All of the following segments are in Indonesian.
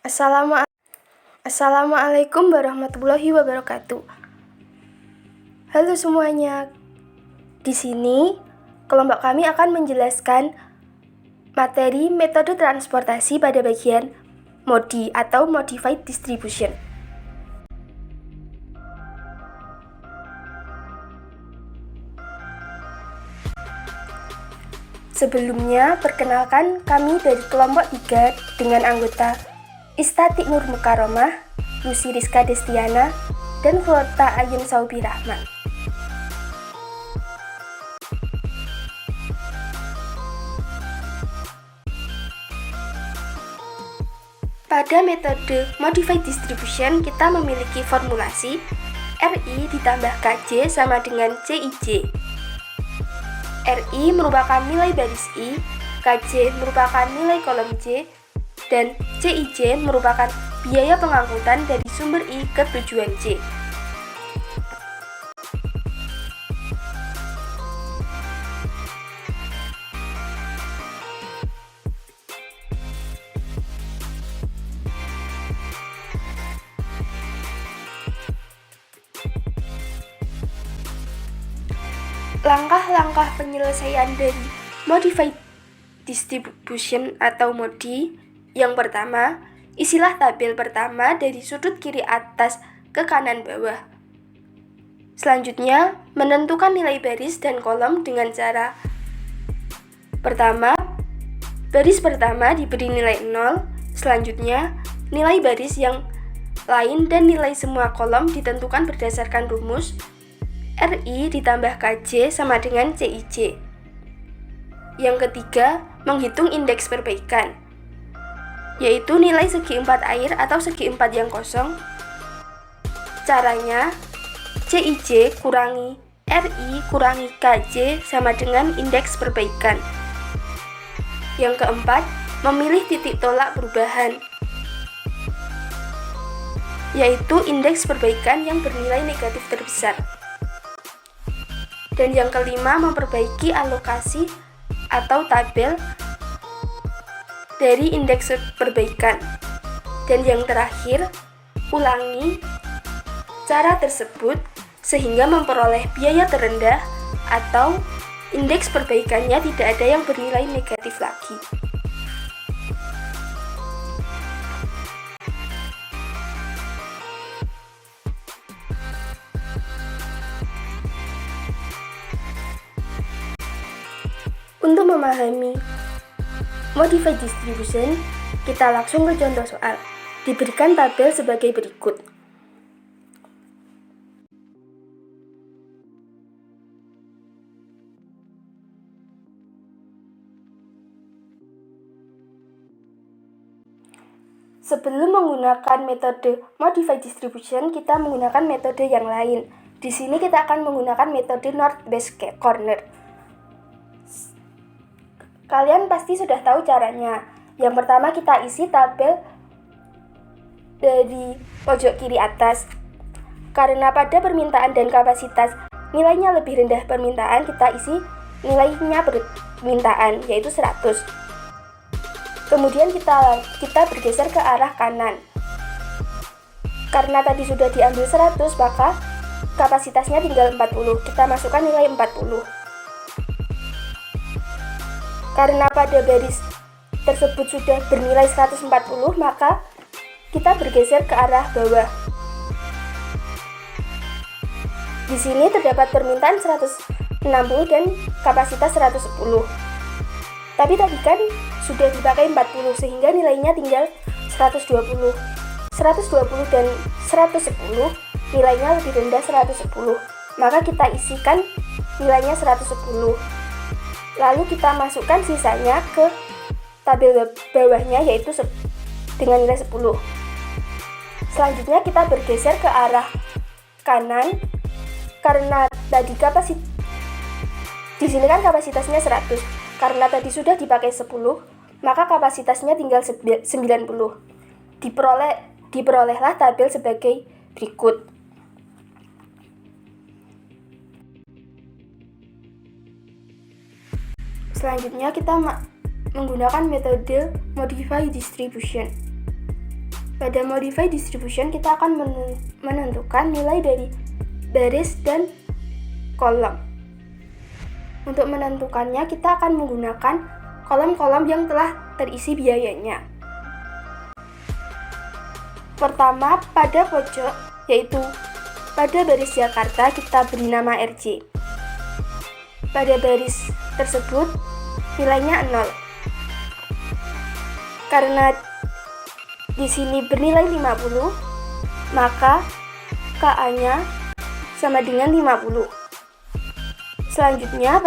Assalamualaikum warahmatullahi wabarakatuh. Halo semuanya. Di sini kelompok kami akan menjelaskan materi metode transportasi pada bagian MODI atau Modified Distribution. Sebelumnya, perkenalkan kami dari kelompok 3 dengan anggota Istatik Nur Mukaromah, Lucy Rizka Destiana, dan Flota Ayun Saubi Rahman. Pada metode Modified Distribution, kita memiliki formulasi RI ditambah KJ sama dengan CIJ. RI merupakan nilai baris I, KJ merupakan nilai kolom J, dan CIJ merupakan biaya pengangkutan dari sumber I ke tujuan J. Langkah-langkah penyelesaian dari Modified Distribution atau MODI. Yang pertama, isilah tabel pertama dari sudut kiri atas ke kanan bawah. Selanjutnya, menentukan nilai baris dan kolom dengan cara pertama, baris pertama diberi nilai 0, selanjutnya nilai baris yang lain dan nilai semua kolom ditentukan berdasarkan rumus RI ditambah KJ sama dengan CIJ. Yang ketiga, menghitung indeks perbaikan, yaitu nilai segi 4 air atau segi 4 yang kosong. Caranya, CIJ kurangi RI kurangi KJ sama dengan indeks perbaikan. Yang keempat, memilih titik tolak perubahan, yaitu indeks perbaikan yang bernilai negatif terbesar. Dan yang kelima, memperbaiki alokasi atau tabel dari indeks perbaikan. Dan yang terakhir, ulangi cara tersebut sehingga memperoleh biaya terendah atau indeks perbaikannya tidak ada yang bernilai negatif lagi. Untuk memahami Modified Distribution, kita langsung ke contoh soal. Diberikan tabel sebagai berikut. Sebelum menggunakan metode Modified Distribution, kita menggunakan metode yang lain. Di sini kita akan menggunakan metode North-Based Corner. Kalian pasti sudah tahu caranya. Yang pertama, kita isi tabel dari pojok kiri atas. Karena pada permintaan dan kapasitas nilainya lebih rendah permintaan, kita isi nilainya permintaan, yaitu 100. Kemudian kita bergeser ke arah kanan. Karena tadi sudah diambil 100, maka kapasitasnya tinggal 40. Kita masukkan nilai 40. Karena pada baris tersebut sudah bernilai 140, maka kita bergeser ke arah bawah. Di sini terdapat permintaan 160 dan kapasitas 110. Tapi tadi kan sudah dipakai 40, sehingga nilainya tinggal 120. 120 dan 110 nilainya lebih rendah 110. Maka kita isikan nilainya 110. Lalu kita masukkan sisanya ke tabel bawahnya, yaitu dengan nilai 10. Selanjutnya kita bergeser ke arah kanan. Karena tadi di sini kan kapasitasnya 100. Karena tadi sudah dipakai 10, maka kapasitasnya tinggal 90. Diperolehlah tabel sebagai berikut. Selanjutnya kita menggunakan metode Modified Distribution. Pada modify distribution kita akan menentukan nilai dari baris dan kolom. Untuk menentukannya kita akan menggunakan kolom-kolom yang telah terisi biayanya. Pertama, pada pojok, yaitu pada baris Jakarta kita beri nama RJ. Pada baris tersebut nilainya 0. Karena di sini bernilai 50, maka KA-nya sama dengan 50. Selanjutnya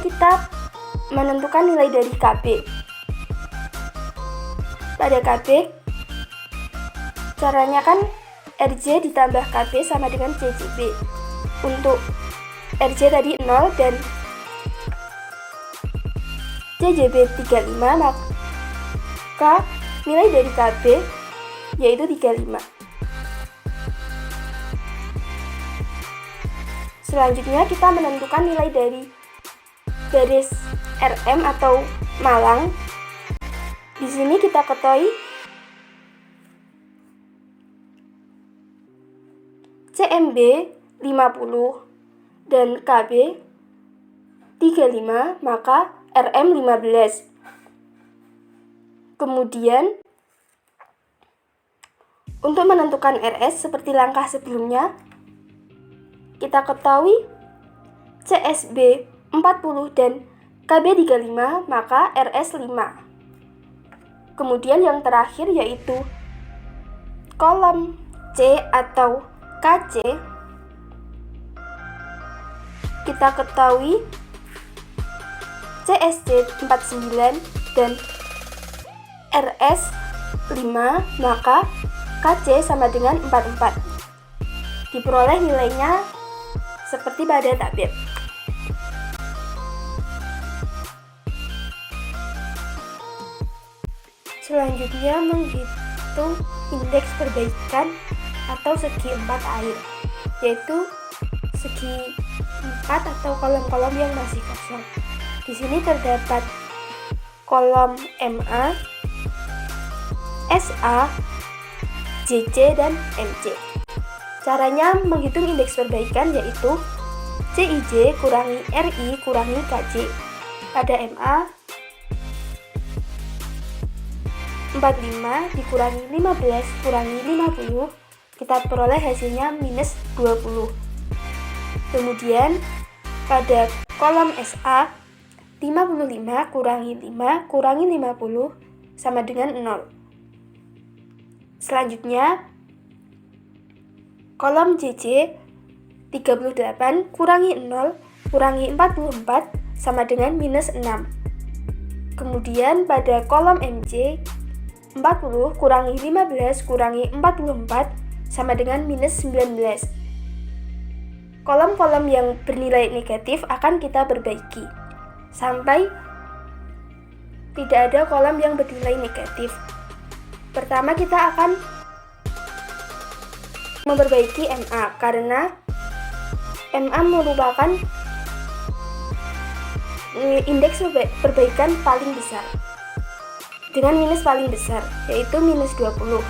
kita menentukan nilai dari KB. Pada KB, caranya kan RJ ditambah KB sama dengan CJB. Untuk RJ tadi 0 dan CJB 35, maka nilai dari KB yaitu 35. Selanjutnya kita menentukan nilai dari baris RM atau malang. Di sini kita ketahui CMB 50 dan KB 35, maka RM 15. Kemudian untuk menentukan RS seperti langkah sebelumnya, kita ketahui CSB 40 dan KB 35, maka RS 5. Kemudian yang terakhir yaitu kolom C atau KC. Kita ketahui CSC 49 dan RS 5, maka KC sama dengan 44. Diperoleh nilainya seperti pada tabel. Selanjutnya menghitung indeks perbaikan atau segi 4 air, yaitu segi 4 atau kolom-kolom yang masih kosong. Di sini terdapat kolom MA, SA, JC, dan MC. Caranya menghitung indeks perbaikan yaitu CIJ kurangi RI kurangi KJ. Pada MA 45 dikurangi 15 kurangi 50, kita peroleh hasilnya minus 20. Kemudian pada kolom SA 55 kurangi 5 kurangi 50 sama dengan 0. Selanjutnya kolom JC 38 kurangi 0 kurangi 44 sama dengan minus 6. Kemudian pada kolom MC 40 kurangi 15 kurangi 44 sama dengan minus 19. Kolom-kolom yang bernilai negatif akan kita perbaiki sampai tidak ada kolom yang bernilai negatif. Pertama kita akan memperbaiki MA karena MA merupakan indeks perbaikan paling besar dengan minus paling besar yaitu minus 20.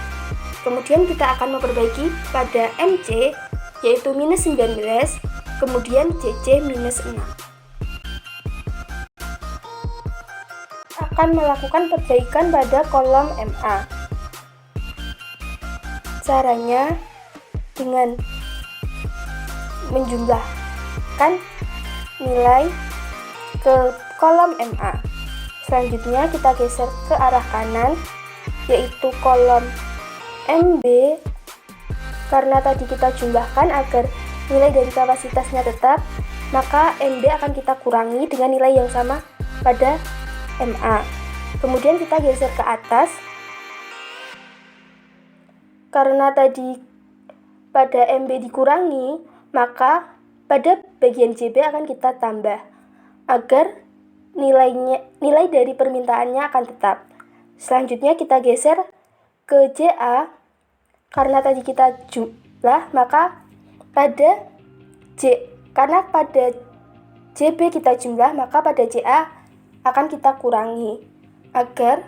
Kemudian kita akan memperbaiki pada MC yaitu minus 19, kemudian CC minus 6. Akan melakukan perbaikan pada kolom MA. Caranya dengan menjumlahkan nilai ke kolom MA. Selanjutnya kita geser ke arah kanan yaitu kolom MB. Karena tadi kita jumlahkan agar nilai dari kapasitasnya tetap, maka MB akan kita kurangi dengan nilai yang sama pada MA. Kemudian kita geser ke atas. Karena tadi pada MB dikurangi, maka pada bagian JB akan kita tambah agar nilai dari permintaannya akan tetap. Selanjutnya kita geser ke JA. Karena tadi kita jumlah, maka pada JB kita jumlah, maka pada JA akan kita kurangi agar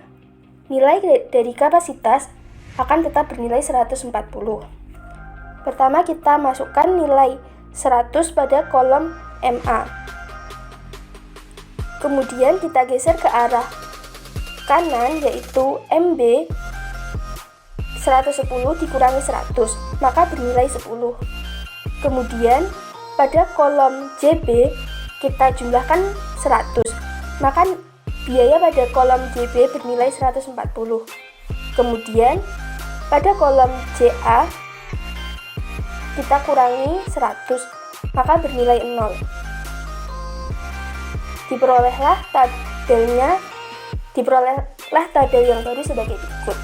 nilai dari kapasitas akan tetap bernilai 140. Pertama kita masukkan nilai 100 pada kolom MA. Kemudian kita geser ke arah kanan, yaitu MB 110 dikurangi 100, maka bernilai 10. Kemudian pada kolom JB kita jumlahkan 100, maka biaya pada kolom JB bernilai 140. Kemudian pada kolom JA kita kurangi 100, maka bernilai 0. Diperolehlah tabel yang baru sebagai berikut.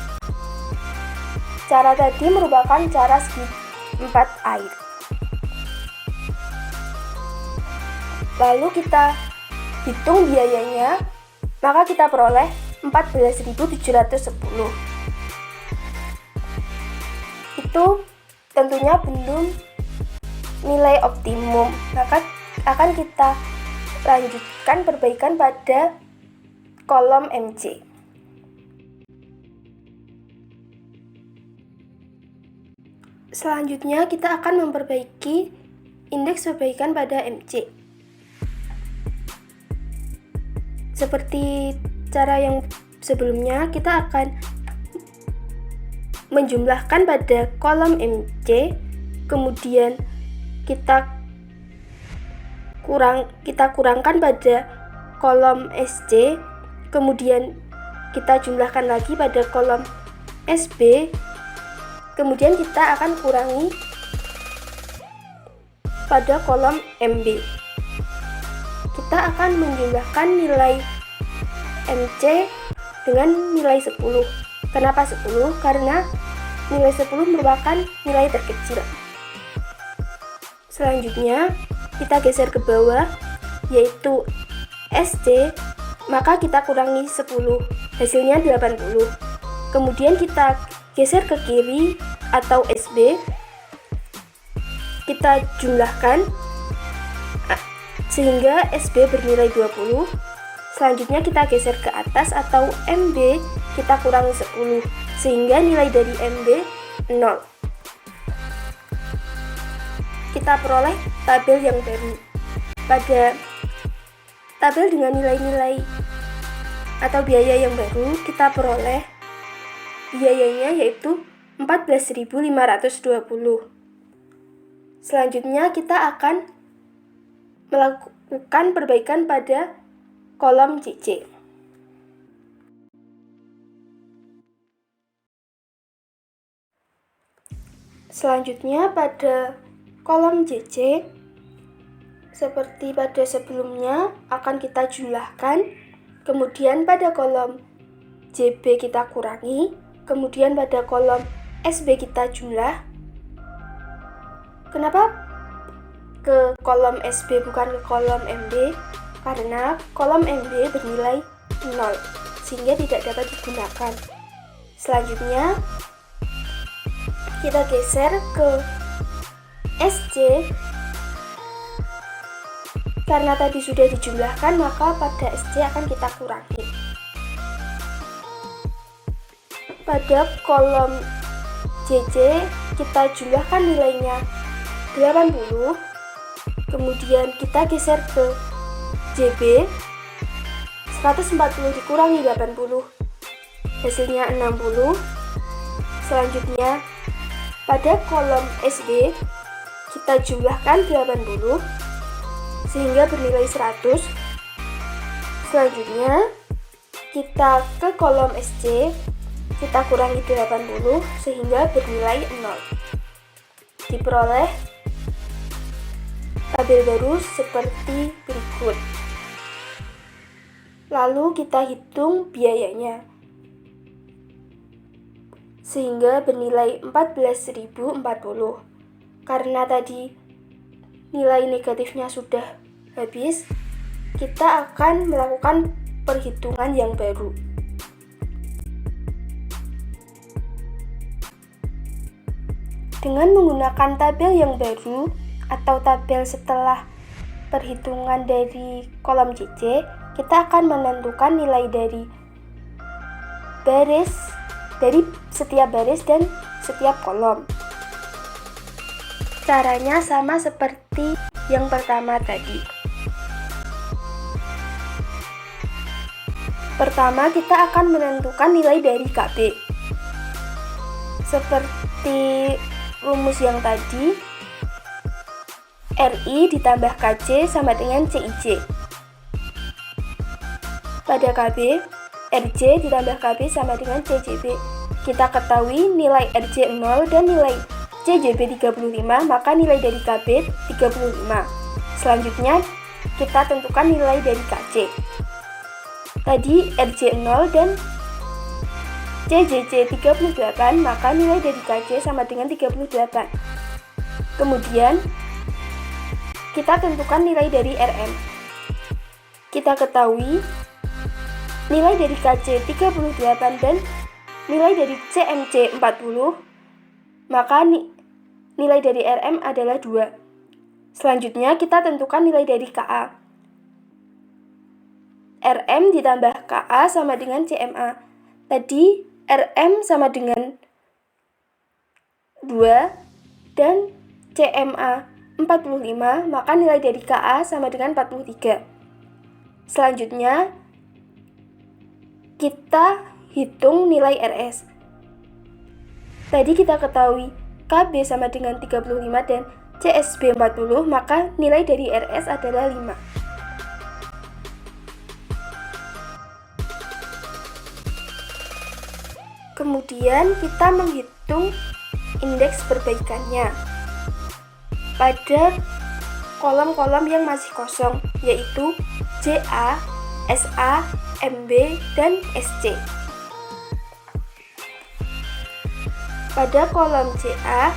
Cara tadi merupakan cara segi 4 air. Lalu kita hitung biayanya, maka kita peroleh 14.710. Itu tentunya belum nilai optimum, maka akan kita lanjutkan perbaikan pada kolom MC. Selanjutnya kita akan memperbaiki indeks perbaikan pada MC. Seperti cara yang sebelumnya, kita akan menjumlahkan pada kolom MC, kemudian kita kurangkan pada kolom SC, kemudian kita jumlahkan lagi pada kolom SB, kemudian kita akan kurangi pada kolom MB. Kita akan menjumlahkan nilai MC dengan nilai 10. Kenapa 10? Karena nilai 10 merupakan nilai terkecil. Selanjutnya, kita geser ke bawah, yaitu SC, maka kita kurangi 10, hasilnya 80. Kemudian kita geser ke kiri atau SB, kita jumlahkan sehingga SB bernilai 20. Selanjutnya kita geser ke atas atau MB, kita kurangi 10 sehingga nilai dari MB 0. Kita peroleh tabel yang baru. Pada tabel dengan nilai-nilai atau biaya yang baru, kita peroleh biayanya yaitu 14.520. Selanjutnya kita akan melakukan perbaikan pada kolom CC. Selanjutnya pada kolom CC, seperti pada sebelumnya, akan kita jumlahkan, kemudian pada kolom JB kita kurangi, kemudian pada kolom SB kita jumlah. Kenapa ke kolom SB bukan ke kolom MB? Karena kolom MB bernilai 0 sehingga tidak dapat digunakan. Selanjutnya kita geser ke SC. Karena tadi sudah dijumlahkan, maka pada SC akan kita kurangi. Pada kolom JJ kita jumlahkan nilainya 80. Kemudian kita geser ke JB, 140 dikurangi 80, hasilnya 60. Selanjutnya pada kolom SB kita jumlahkan 80 sehingga bernilai 100. Selanjutnya kita ke kolom SC, kita kurangi 80 sehingga bernilai 0. Diperoleh tabel baru seperti berikut. Lalu kita hitung biayanya sehingga bernilai 14.040. Karena tadi nilai negatifnya sudah habis, kita akan melakukan perhitungan yang baru. Dengan menggunakan tabel yang baru atau tabel setelah perhitungan dari kolom CC, kita akan menentukan nilai dari setiap baris dan setiap kolom. Caranya sama seperti yang pertama tadi. Pertama, kita akan menentukan nilai dari KB. Seperti rumus yang tadi, RI ditambah KJ sama dengan CIJ. Pada KB, RJ ditambah KB sama dengan CJB. Kita ketahui nilai RJ 0 dan nilai CJB 35, maka nilai dari KB 35. Selanjutnya, kita tentukan nilai dari KJ. Tadi RJ 0 dan CJJ 38, maka nilai dari KJ sama dengan 38. Kemudian, kita tentukan nilai dari RM. Kita ketahui nilai dari KJ 38 dan nilai dari CMC 40, maka nilai dari RM adalah 2. Selanjutnya, kita tentukan nilai dari KA. RM ditambah KA sama dengan CMA. Tadi RM sama dengan 2 dan CMA 45, maka nilai dari KA sama dengan 43. Selanjutnya, kita hitung nilai RS. Tadi kita ketahui KB sama dengan 35 dan CSB 40, maka nilai dari RS adalah 5. Kemudian kita menghitung indeks perbaikannya pada kolom-kolom yang masih kosong, yaitu JA, SA, MB, dan SC. Pada kolom JA,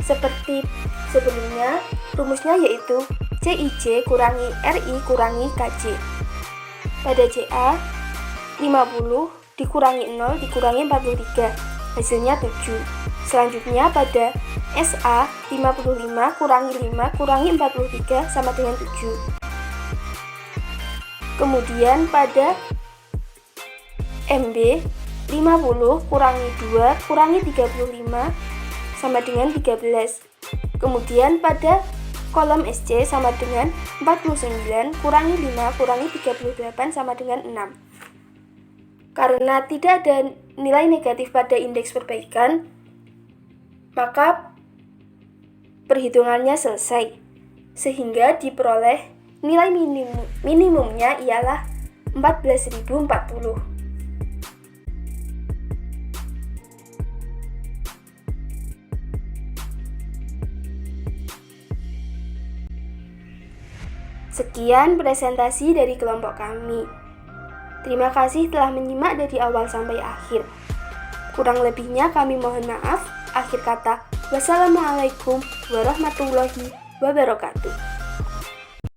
seperti sebelumnya, rumusnya yaitu CIJ kurangi RI kurangi KJ. Pada JA, 50 dikurangi 0 dikurangi 43, hasilnya 7. Selanjutnya pada SA, 55 kurangi 5 kurangi 43 sama dengan 7. Kemudian pada MB, 50 kurangi 2 kurangi 35 sama dengan 13. Kemudian pada kolom SC sama dengan 49 kurangi 5 kurangi 38 sama dengan 6. Karena tidak ada nilai negatif pada indeks perbaikan, maka perhitungannya selesai, sehingga diperoleh nilai minimumnya ialah 14.040. Sekian presentasi dari kelompok kami. Terima kasih telah menyimak dari awal sampai akhir. Kurang lebihnya kami mohon maaf. Akhir kata, wassalamualaikum warahmatullahi wabarakatuh.